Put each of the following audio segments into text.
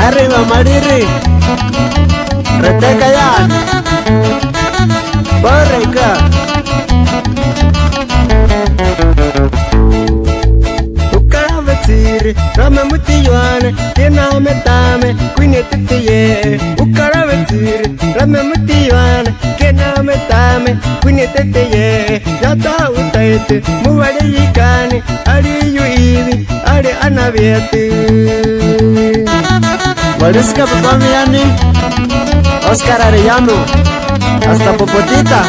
Arriba Mariri, Reteca ya, Borreca. Ukaravatiri, Rama Mutiyane, Kena Metame, Queen Tete. Ukaravatiri, Rama Mutiyane, Kena Metame, Queen Tete. Yata Utaite, Muade Yikani, Ari Yuivi, Ari Anavieti. Waliska Papamiani, Oscar Arellano, hasta Popotita.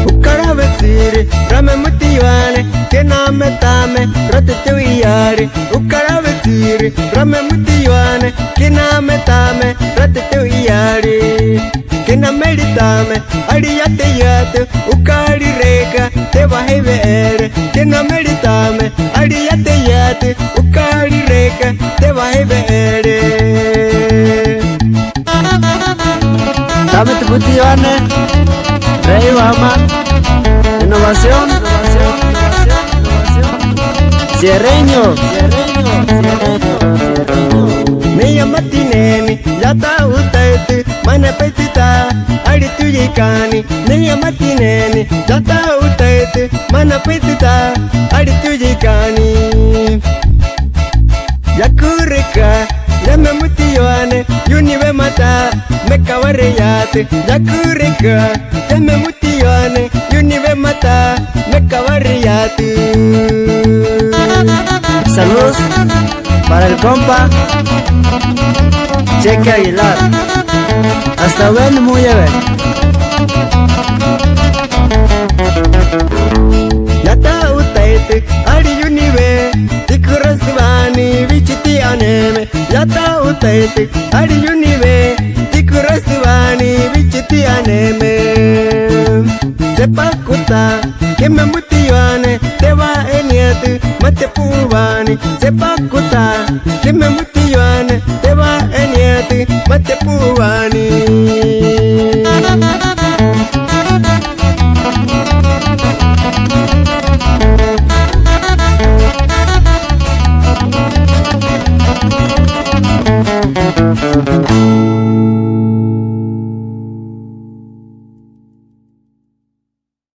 Ukaravatiri, Rame Mutiyane, Kena Metame, Rotete Uyari. Ukaravatiri, Rame Mutiyane, Kena Metame, Rotete Uyari. Kena Meditame, Ariate Yate, Ukari Reka, Teva Hevere. Kena Meditame, Ariate Yate, Ukari Reka, Teva Hevere. Dame tu Mutiyane, Rey Bama, innovación, Cierreño, Mia Matineni, Yata Utaiti, Mana Petita, Ari Tuyikani, Mia Matineni, Yata Utaiti, Mana Petita, Ari Tuyikani. Yakureka, Leme Mutiyane, Yunive Mata, Mekawareyate, Yakureka, Leme Mutiyane, Yunive Mata, Mekawareyate. Saludos para el compa Cheque Aguilar. Hasta luego, muy bien. Yata Utaiti, Ari Yunive, Tikurastivani, Vichiti Aneme. Yata Utaiti, Ari Yunive, Tikurastivani, Vichiti Aneme. Sepakuta, Keme Mutiyane, Teva Enieti, Mate Puvani. Sepakuta, Keme Mutiyane, Teva Enieti, Mate Puvani.